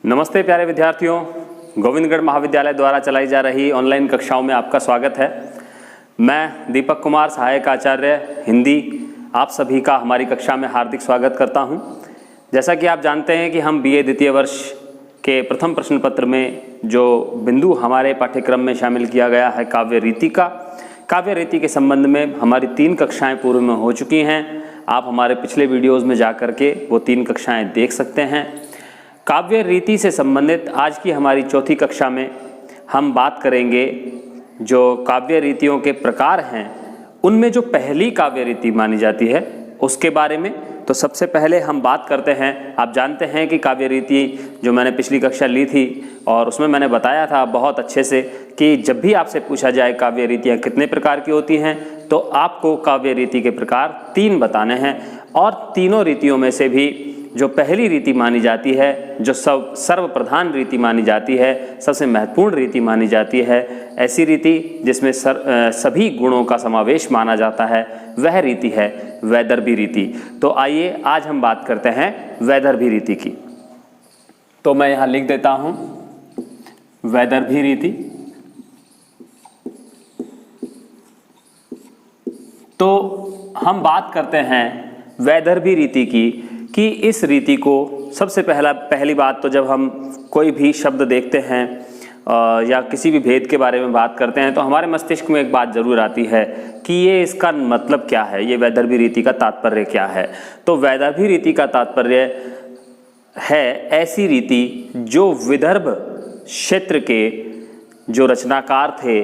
नमस्ते प्यारे विद्यार्थियों, गोविंदगढ़ महाविद्यालय द्वारा चलाई जा रही ऑनलाइन कक्षाओं में आपका स्वागत है। मैं दीपक कुमार, सहायक आचार्य हिंदी, आप सभी का हमारी कक्षा में हार्दिक स्वागत करता हूं। जैसा कि आप जानते हैं कि हम बीए द्वितीय वर्ष के प्रथम प्रश्न पत्र में जो बिंदु हमारे पाठ्यक्रम में शामिल किया गया है काव्य रीति का, काव्य रीति के संबंध में हमारी 3 कक्षाएँ पूर्व में हो चुकी हैं। आप हमारे पिछले वीडियोज़ में जा कर के वो 3 कक्षाएँ देख सकते हैं। काव्य रीति से संबंधित आज की हमारी चौथी कक्षा में हम बात करेंगे जो काव्य रीतियों के प्रकार हैं, उनमें जो पहली काव्य रीति मानी जाती है उसके बारे में। तो सबसे पहले हम बात करते हैं, आप जानते हैं कि काव्य रीति जो मैंने पिछली कक्षा ली थी और उसमें मैंने बताया था बहुत अच्छे से कि जब भी आपसे पूछा जाए काव्य रीतियाँ कितने प्रकार की होती हैं तो आपको काव्य रीति के प्रकार 3 बताने हैं। और तीनों रीतियों में से भी जो पहली रीति मानी जाती है, जो सर्वप्रधान रीति मानी जाती है, सबसे महत्वपूर्ण रीति मानी जाती है, ऐसी रीति जिसमें सभी गुणों का समावेश माना जाता है, वह रीति है वैदर्भी रीति। तो आइए आज हम बात करते हैं वैदर्भी रीति की। तो मैं यहाँ लिख देता हूँ वैदर्भी रीति। तो हम बात करते हैं वैदर्भी रीति की कि इस रीति को सबसे पहली बात तो जब हम कोई भी शब्द देखते हैं या किसी भी भेद के बारे में बात करते हैं तो हमारे मस्तिष्क में एक बात जरूर आती है कि ये इसका मतलब क्या है, ये वैदर्भी रीति का तात्पर्य क्या है। तो वैदर्भी रीति का तात्पर्य है ऐसी रीति जो विदर्भ क्षेत्र के जो रचनाकार थे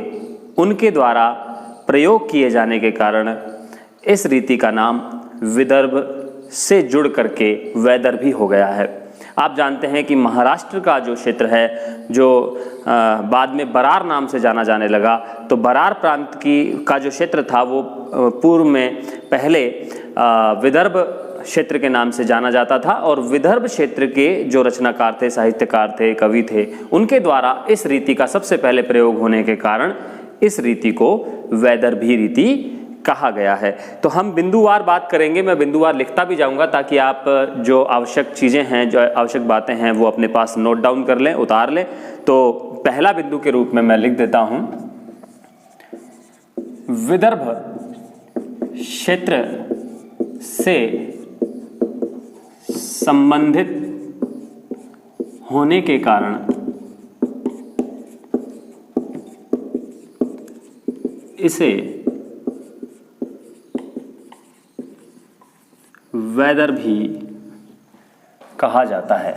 उनके द्वारा प्रयोग किए जाने के कारण इस रीति का नाम विदर्भ से जुड़ करके वैदर्भी हो गया है। आप जानते हैं कि महाराष्ट्र का जो क्षेत्र है, जो बाद में बरार नाम से जाना जाने लगा, तो बरार प्रांत का जो क्षेत्र था वो पूर्व में पहले विदर्भ क्षेत्र के नाम से जाना जाता था। और विदर्भ क्षेत्र के जो रचनाकार थे, साहित्यकार थे, कवि थे, उनके द्वारा इस रीति का सबसे पहले प्रयोग होने के कारण इस रीति को वैदर्भी रीति कहा गया है। तो हम बिंदुवार बात करेंगे, मैं बिंदुवार लिखता भी जाऊंगा ताकि आप जो आवश्यक चीज़ें हैं, जो आवश्यक बातें हैं वो अपने पास नोट डाउन कर लें, उतार लें। तो पहला बिंदु के रूप में मैं लिख देता हूं विदर्भ क्षेत्र से संबंधित होने के कारण इसे वैदर्भी कहा जाता है,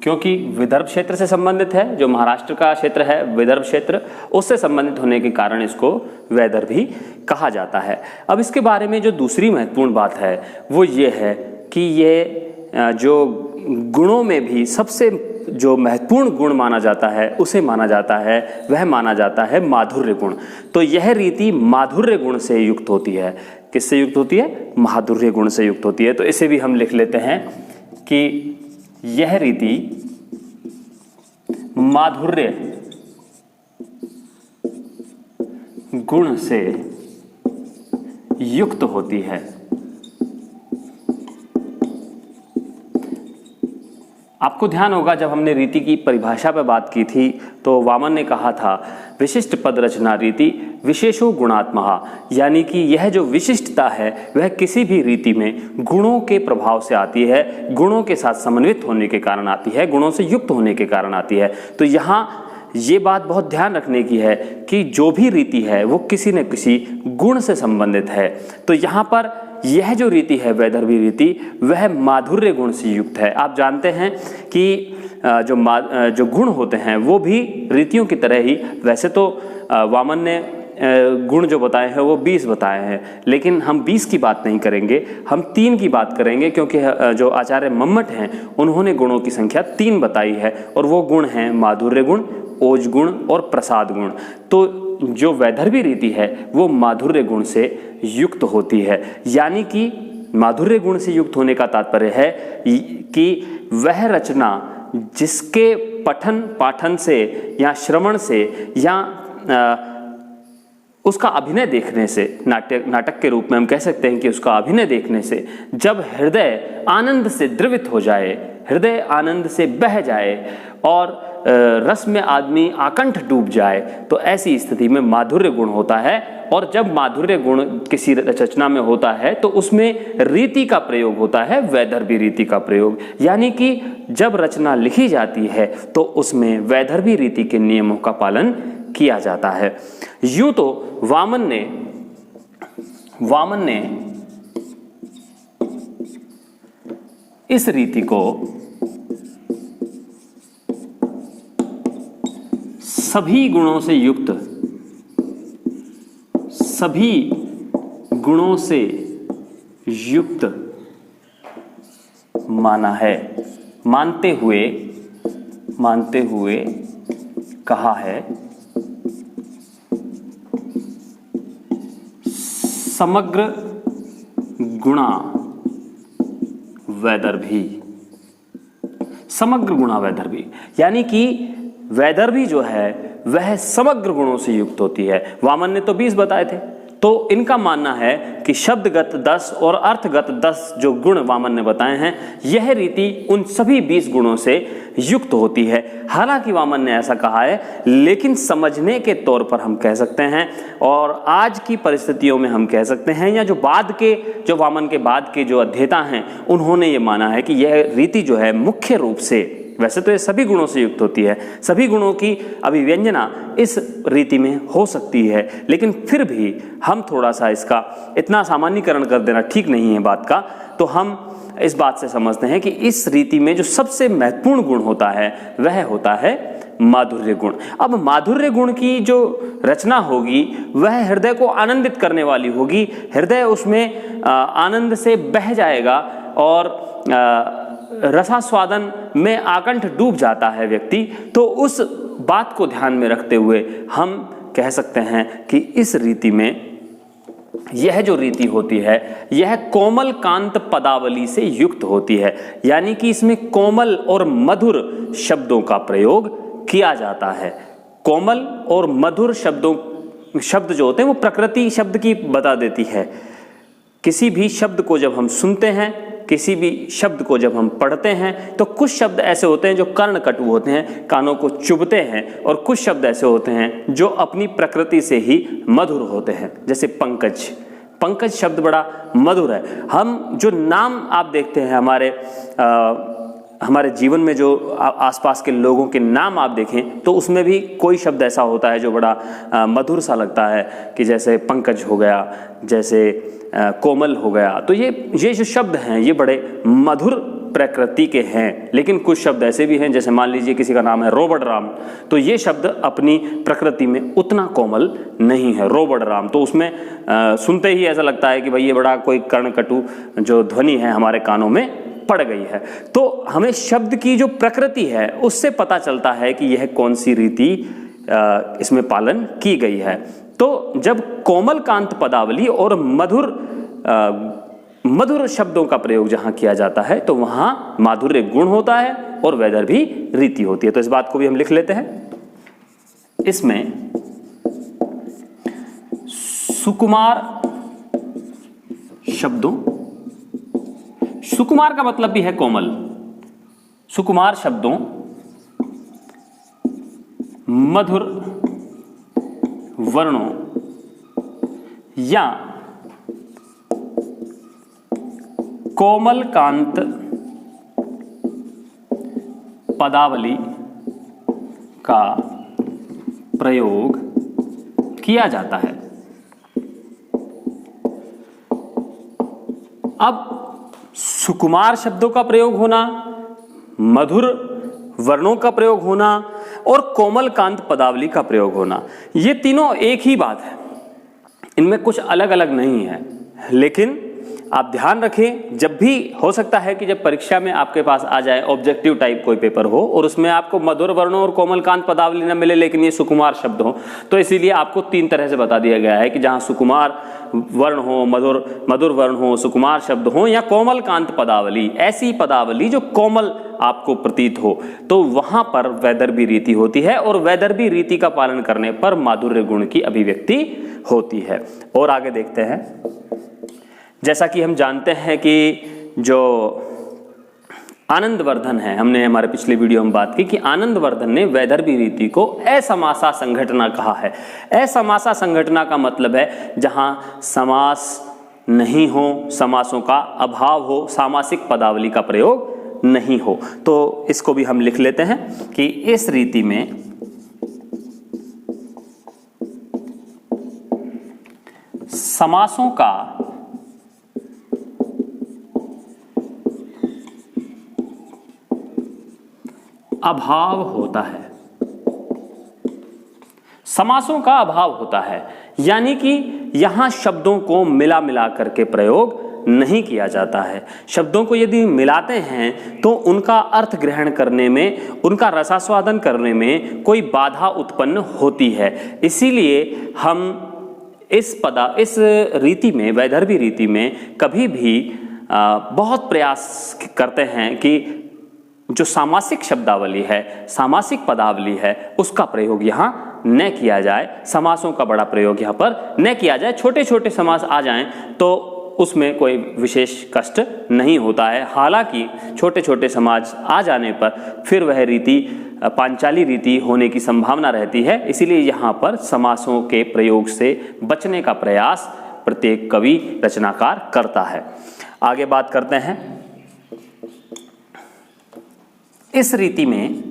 क्योंकि विदर्भ क्षेत्र से संबंधित है, जो महाराष्ट्र का क्षेत्र है विदर्भ क्षेत्र, उससे संबंधित होने के कारण इसको वैदर्भी कहा जाता है। अब इसके बारे में जो दूसरी महत्वपूर्ण बात है वो ये है कि ये जो गुणों में भी सबसे जो महत्वपूर्ण गुण माना जाता है उसे माना जाता है, वह माना जाता है माधुर्य गुण। तो यह रीति माधुर्य गुण से युक्त होती है। किससे युक्त होती है? माधुर्य गुण से युक्त होती है। तो इसे भी हम लिख लेते हैं कि यह रीति माधुर्य गुण से युक्त होती है। आपको ध्यान होगा जब हमने रीति की परिभाषा पर बात की थी तो वामन ने कहा था विशिष्ट पद रचना रीति विशेषो गुणात्महा, यानी कि यह जो विशिष्टता है वह किसी भी रीति में गुणों के प्रभाव से आती है, गुणों के साथ समन्वित होने के कारण आती है, गुणों से युक्त होने के कारण आती है। तो यहाँ ये बात बहुत ध्यान रखने की है कि जो भी रीति है वो किसी न किसी गुण से संबंधित है। तो यहाँ पर यह जो रीति है वैदर्भी रीति वह माधुर्य गुण से युक्त है। आप जानते हैं कि जो गुण होते हैं वो भी रीतियों की तरह ही, वैसे तो वामन ने गुण जो बताए हैं वो 20 बताए हैं, लेकिन हम 20 की बात नहीं करेंगे, हम 3 की बात करेंगे, क्योंकि जो आचार्य मम्मट हैं उन्होंने गुणों की संख्या 3 बताई है और वो गुण हैं माधुर्य गुण, ओज गुण और प्रसाद गुण। तो जो वैदर्भी रीति है वो माधुर्य गुण से युक्त होती है, यानी कि माधुर्य गुण से युक्त होने का तात्पर्य है कि वह रचना जिसके पठन पाठन से या श्रवण से या उसका अभिनय देखने से, नाटक के रूप में हम कह सकते हैं कि उसका अभिनय देखने से जब हृदय आनंद से द्रवित हो जाए, हृदय आनंद से बह जाए और रस में आदमी आकंठ डूब जाए, तो ऐसी स्थिति में माधुर्य गुण होता है। और जब माधुर्य गुण किसी रचना में होता है तो उसमें रीति का प्रयोग होता है, वैदर्भी रीति का प्रयोग। यानी कि जब रचना लिखी जाती है तो उसमें वैदर्भी रीति के नियमों का पालन किया जाता है। यूं तो वामन ने इस रीति को सभी गुणों से युक्त माना है, मानते हुए कहा है समग्र गुणा वैदर्भी। समग्र गुणा वैदर्भी यानी कि वैदर्भी जो है वह समग्र गुणों से युक्त होती है। वामन ने तो 20 बताए थे, तो इनका मानना है कि शब्दगत 10 और अर्थगत 10 जो गुण वामन ने बताए हैं, यह रीति उन सभी 20 गुणों से युक्त होती है। हालांकि वामन ने ऐसा कहा है, लेकिन समझने के तौर पर हम कह सकते हैं और आज की परिस्थितियों में हम कह सकते हैं, या जो वामन के बाद के जो अध्येता हैं उन्होंने ये माना है कि यह रीति जो है मुख्य रूप से, वैसे तो ये सभी गुणों से युक्त होती है, सभी गुणों की अभिव्यंजना इस रीति में हो सकती है, लेकिन फिर भी हम थोड़ा सा इसका इतना सामान्यीकरण कर देना ठीक नहीं है बात का। तो हम इस बात से समझते हैं कि इस रीति में जो सबसे महत्वपूर्ण गुण होता है वह होता है माधुर्य गुण। अब माधुर्य गुण की जो रचना होगी वह हृदय को आनंदित करने वाली होगी, हृदय उसमें आनंद से बह जाएगा और रसास्वादन में आकंठ डूब जाता है व्यक्ति। तो उस बात को ध्यान में रखते हुए हम कह सकते हैं कि इस रीति में यह जो रीति होती है यह कोमल कांत पदावली से युक्त होती है, यानी कि इसमें कोमल और मधुर शब्दों का प्रयोग किया जाता है। कोमल और मधुर शब्द जो होते हैं वो प्रकृति शब्द की बता देती है। किसी भी शब्द को जब हम सुनते हैं, किसी भी शब्द को जब हम पढ़ते हैं, तो कुछ शब्द ऐसे होते हैं जो कर्णकटु होते हैं, कानों को चुभते हैं, और कुछ शब्द ऐसे होते हैं जो अपनी प्रकृति से ही मधुर होते हैं। जैसे पंकज शब्द बड़ा मधुर है। हम जो नाम आप देखते हैं हमारे जीवन में, जो आसपास के लोगों के नाम आप देखें तो उसमें भी कोई शब्द ऐसा होता है जो बड़ा मधुर सा लगता है, कि जैसे पंकज हो गया, जैसे कोमल हो गया। तो ये जो शब्द हैं ये बड़े मधुर प्रकृति के हैं। लेकिन कुछ शब्द ऐसे भी हैं, जैसे मान लीजिए किसी का नाम है रोबर्ट राम, तो ये शब्द अपनी प्रकृति में उतना कोमल नहीं है। रोबर्ट राम तो उसमें सुनते ही ऐसा लगता है कि भाई ये बड़ा कोई कर्णकटु जो ध्वनि है हमारे कानों में पड़ गई है। तो हमें शब्द की जो प्रकृति है उससे पता चलता है कि यह कौन सी रीति इसमें पालन की गई है। तो जब कोमल कांत पदावली और मधुर शब्दों का प्रयोग जहां किया जाता है तो वहां माधुर्य गुण होता है और वैदर्भी रीति होती है। तो इस बात को भी हम लिख लेते हैं। इसमें सुकुमार शब्दों, सुकुमार का मतलब भी है कोमल, सुकुमार शब्दों, मधुर वर्णों या कोमल कांत पदावली का प्रयोग किया जाता है। अब सुकुमार शब्दों का प्रयोग होना, मधुर वर्णों का प्रयोग होना और कोमल कांत पदावली का प्रयोग होना, ये तीनों एक ही बात है, इनमें कुछ अलग अलग नहीं है। लेकिन आप ध्यान रखें, जब भी हो सकता है कि जब परीक्षा में आपके पास आ जाए ऑब्जेक्टिव टाइप कोई पेपर हो और उसमें आपको मधुर वर्णों और कोमलकांत पदावली न मिले लेकिन ये सुकुमार शब्द हो, तो इसीलिए आपको 3 तरह से बता दिया गया है कि जहां सुकुमार वर्ण हो, मधुर वर्ण हो, सुकुमार शब्द हो या कोमलकांत पदावली, ऐसी पदावली जो कोमल आपको प्रतीत हो, तो वहां पर वैदर्भी रीति होती है और वैदर्भी रीति का पालन करने पर माधुर्य गुण की अभिव्यक्ति होती है। और आगे देखते हैं, जैसा कि हम जानते हैं कि जो आनंदवर्धन है, हमने हमारे पिछले वीडियो में बात की कि आनंदवर्धन ने वैदर्भी रीति को असमासा संघटना कहा है। असमासा संघटना का मतलब है जहां समास नहीं हो, समासों का अभाव हो, सामासिक पदावली का प्रयोग नहीं हो। तो इसको भी हम लिख लेते हैं कि इस रीति में समासों का अभाव होता है, समासों का अभाव होता है, यानी कि यहां शब्दों को मिला मिला करके प्रयोग नहीं किया जाता है। शब्दों को यदि मिलाते हैं तो उनका अर्थ ग्रहण करने में, उनका रसास्वादन करने में कोई बाधा उत्पन्न होती है। इसीलिए हम इस रीति में, वैदर्भी रीति में कभी भी बहुत प्रयास करते हैं कि जो सामासिक शब्दावली है, सामासिक पदावली है, उसका प्रयोग यहाँ न किया जाए, समासों का बड़ा प्रयोग यहाँ पर न किया जाए। छोटे छोटे समास आ जाएं तो उसमें कोई विशेष कष्ट नहीं होता है। हालांकि छोटे छोटे समास आ जाने पर फिर वह रीति पांचाली रीति होने की संभावना रहती है, इसीलिए यहाँ पर समासों के प्रयोग से बचने का प्रयास प्रत्येक कवि रचनाकार करता है। आगे बात करते हैं, इस रीति में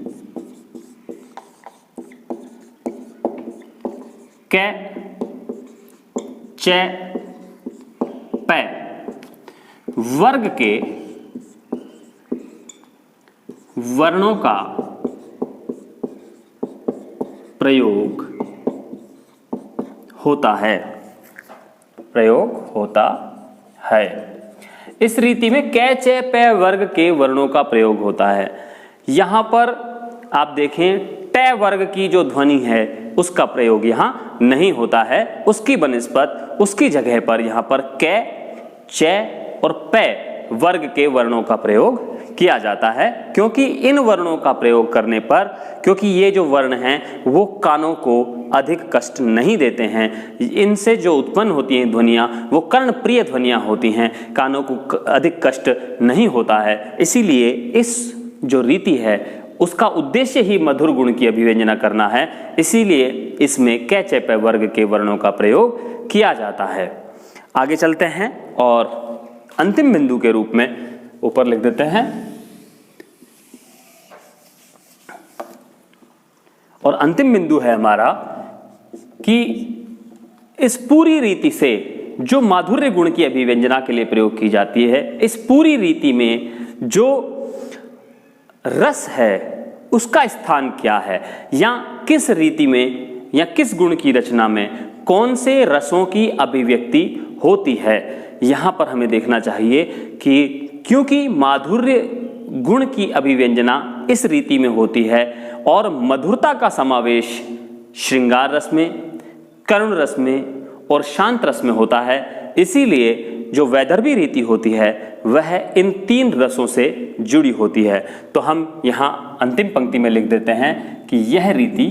कै, च, पै वर्ग के वर्णों का प्रयोग होता है, इस रीति में कै, च, पै वर्ग के वर्णों का प्रयोग होता है। यहां पर आप देखें, ट वर्ग की जो ध्वनि है उसका प्रयोग यहां नहीं होता है, उसकी बनिस्पत, उसकी जगह पर यहां पर कै, च और पै वर्ग के वर्णों का प्रयोग किया जाता है, क्योंकि इन वर्णों का प्रयोग करने पर, क्योंकि ये जो वर्ण हैं वो कानों को अधिक कष्ट नहीं देते हैं, इनसे जो उत्पन्न होती हैं ध्वनियाँ वो कर्ण प्रिय ध्वनियाँ होती हैं, कानों को अधिक कष्ट नहीं होता है। इसीलिए इस जो रीति है उसका उद्देश्य ही मधुर गुण की अभिव्यंजना करना है, इसीलिए इसमें कै, च, पै वर्ग के वर्णों का प्रयोग किया जाता है। आगे चलते हैं और अंतिम बिंदु के रूप में ऊपर लिख देते हैं, और अंतिम बिंदु है हमारा कि इस पूरी रीति से जो माधुर्य गुण की अभिव्यंजना के लिए प्रयोग की जाती है, इस पूरी रीति में जो रस है उसका स्थान क्या है, या किस रीति में या किस गुण की रचना में कौन से रसों की अभिव्यक्ति होती है, यहाँ पर हमें देखना चाहिए कि क्योंकि माधुर्य गुण की अभिव्यंजना इस रीति में होती है और मधुरता का समावेश श्रृंगार रस में, करुण रस में और शांत रस में होता है, इसीलिए जो वैदर्भी रीति होती है वह इन 3 रसों से जुड़ी होती है। तो हम यहाँ अंतिम पंक्ति में लिख देते हैं कि यह रीति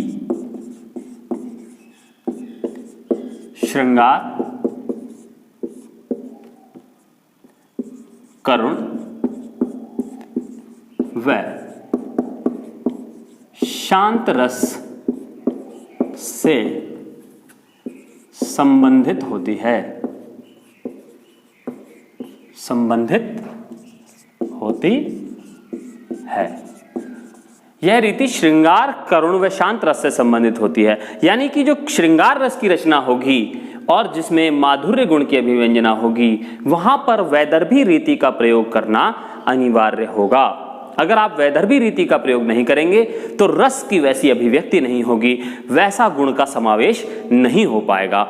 श्रृंगार, करुण व शांत रस से संबंधित होती है, यह रीति श्रृंगार, करुण व शांत रस से संबंधित होती है। यानी कि जो श्रृंगार रस की रचना होगी और जिसमें माधुर्य गुण की अभिव्यंजना होगी, वहां पर वैदर्भी रीति का प्रयोग करना अनिवार्य होगा। अगर आप वैदर्भी रीति का प्रयोग नहीं करेंगे तो रस की वैसी अभिव्यक्ति नहीं होगी, वैसा गुण का समावेश नहीं हो पाएगा।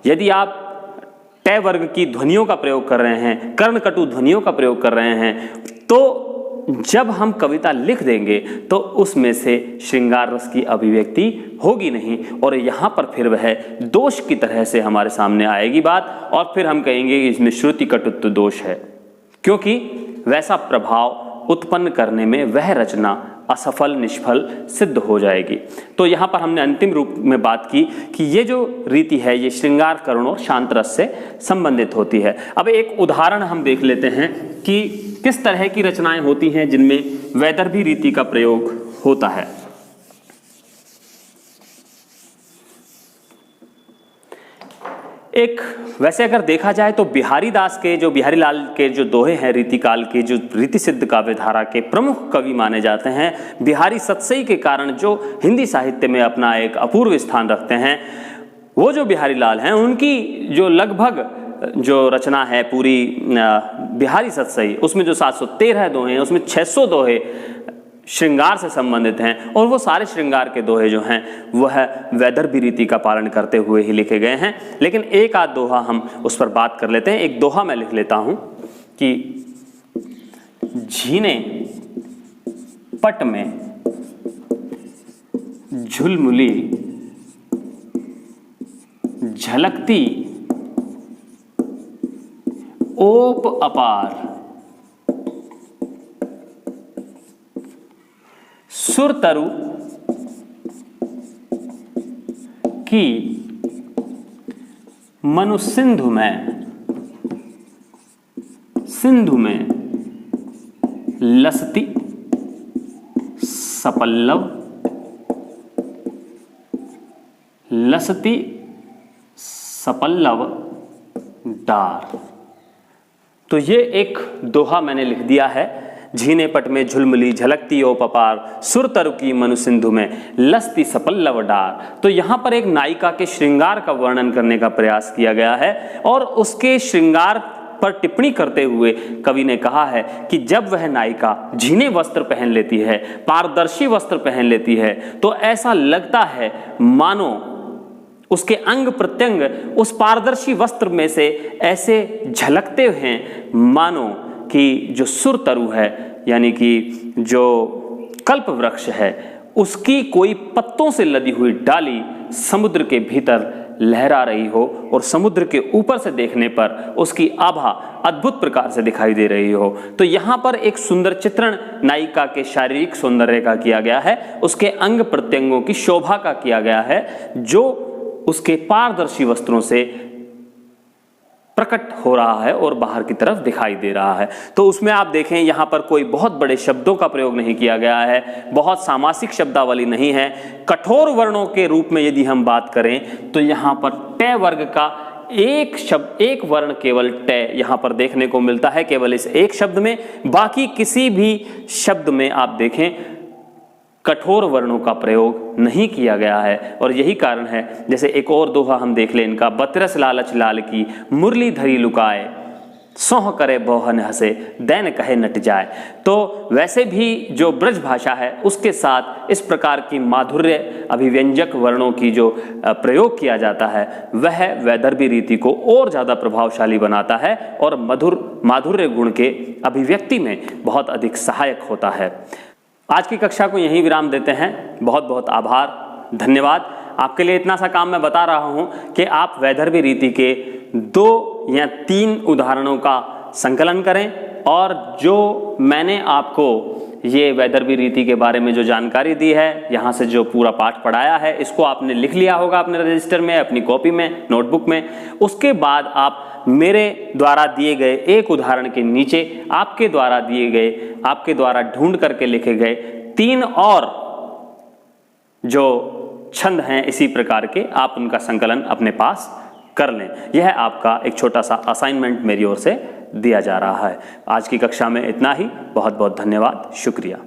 यदि आप ट वर्ग की ध्वनियों का प्रयोग कर रहे हैं, कर्णकटु ध्वनियों का प्रयोग कर रहे हैं, तो जब हम कविता लिख देंगे तो उसमें से श्रृंगार रस की अभिव्यक्ति होगी नहीं, और यहाँ पर फिर वह दोष की तरह से हमारे सामने आएगी बात, और फिर हम कहेंगे कि इसमें श्रुति कटुत्व दोष है, क्योंकि वैसा प्रभाव उत्पन्न करने में वह रचना असफल निष्फल सिद्ध हो जाएगी। तो यहाँ पर हमने अंतिम रूप में बात की कि ये जो रीति है ये श्रृंगार करुण और शांत रस से संबंधित होती है। अब एक उदाहरण हम देख लेते हैं कि किस तरह की रचनाएं होती हैं जिनमें वैदर्भी रीति का प्रयोग होता है। एक वैसे अगर देखा जाए तो बिहारी लाल के जो दोहे हैं रीतिकाल के, जो रीति सिद्ध काव्यधारा के प्रमुख कवि माने जाते हैं, बिहारी सतसई के कारण जो हिंदी साहित्य में अपना एक अपूर्व स्थान रखते हैं, वो जो बिहारी लाल हैं उनकी जो लगभग जो रचना है पूरी बिहारी सतसई, उसमें जो 713 दोहे हैं उसमें 600 दोहे श्रृंगार से संबंधित हैं, और वो सारे श्रृंगार के दोहे जो हैं वह वैदर्भी रीति का पालन करते हुए ही लिखे गए हैं। लेकिन एक आध दोहा हम उस पर बात कर लेते हैं। एक दोहा मैं लिख लेता हूं कि झीने पट में झुलमुली झलकती ओप अपार, सुरतरु की मनु सिंधु में लसती सपल्लव डार। तो ये एक दोहा मैंने लिख दिया है। झीने पट में झुलमुली झलकती ओप अपार, सुरतरु की मनु सिंधु में लसती सपल्लव डार। तो यहाँ पर एक नायिका के श्रृंगार का वर्णन करने का प्रयास किया गया है, और उसके श्रृंगार पर टिप्पणी करते हुए कवि ने कहा है कि जब वह नायिका झीने वस्त्र पहन लेती है, पारदर्शी वस्त्र पहन लेती है, तो ऐसा लगता है मानो उसके अंग प्रत्यंग उस पारदर्शी वस्त्र में से ऐसे झलकते हैं, मानो कि जो सुरतरु है यानी कि जो कल्प वृक्ष है उसकी कोई पत्तों से लदी हुई डाली समुद्र के भीतर लहरा रही हो, और समुद्र के ऊपर से देखने पर उसकी आभा अद्भुत प्रकार से दिखाई दे रही हो। तो यहाँ पर एक सुंदर चित्रण नायिका के शारीरिक सौंदर्य का किया गया है, उसके अंग प्रत्यंगों की शोभा का किया गया है, जो उसके पारदर्शी वस्त्रों से प्रकट हो रहा है और बाहर की तरफ दिखाई दे रहा है। तो उसमें आप देखें यहाँ पर कोई बहुत बड़े शब्दों का प्रयोग नहीं किया गया है, बहुत सामासिक शब्दावली नहीं है। कठोर वर्णों के रूप में यदि हम बात करें तो यहाँ पर ट वर्ग का एक शब्द, एक वर्ण केवल ट यहाँ पर देखने को मिलता है, केवल इस एक शब्द में। बाकी किसी भी शब्द में आप देखें कठोर वर्णों का प्रयोग नहीं किया गया है, और यही कारण है। जैसे एक और दोहा हम देख लें इनका, बतरस लालच लाल की मुरली धरी लुकाए, सोह करे बोहन हंसे दैन कहे नट जाए। तो वैसे भी जो ब्रज भाषा है उसके साथ इस प्रकार की माधुर्य अभिव्यंजक वर्णों की जो प्रयोग किया जाता है वह वैदर्भी रीति को और ज़्यादा प्रभावशाली बनाता है और माधुर्य गुण के अभिव्यक्ति में बहुत अधिक सहायक होता है। आज की कक्षा को यहीं विराम देते हैं। बहुत बहुत आभार, धन्यवाद। आपके लिए इतना सा काम मैं बता रहा हूं कि आप वैदर्भी रीति के 2 या 3 उदाहरणों का संकलन करें, और जो मैंने आपको ये वैदर्भी रीति के बारे में जो जानकारी दी है, यहाँ से जो पूरा पाठ पढ़ाया है, इसको आपने लिख लिया होगा अपने रजिस्टर में, अपनी कॉपी में, नोटबुक में। उसके बाद आप मेरे द्वारा दिए गए एक उदाहरण के नीचे आपके द्वारा ढूंढ करके लिखे गए 3 और जो छंद हैं इसी प्रकार के, आप उनका संकलन अपने पास कर लें। यह आपका एक छोटा सा असाइनमेंट मेरी ओर से दिया जा रहा है। आज की कक्षा में इतना ही। बहुत बहुत धन्यवाद, शुक्रिया।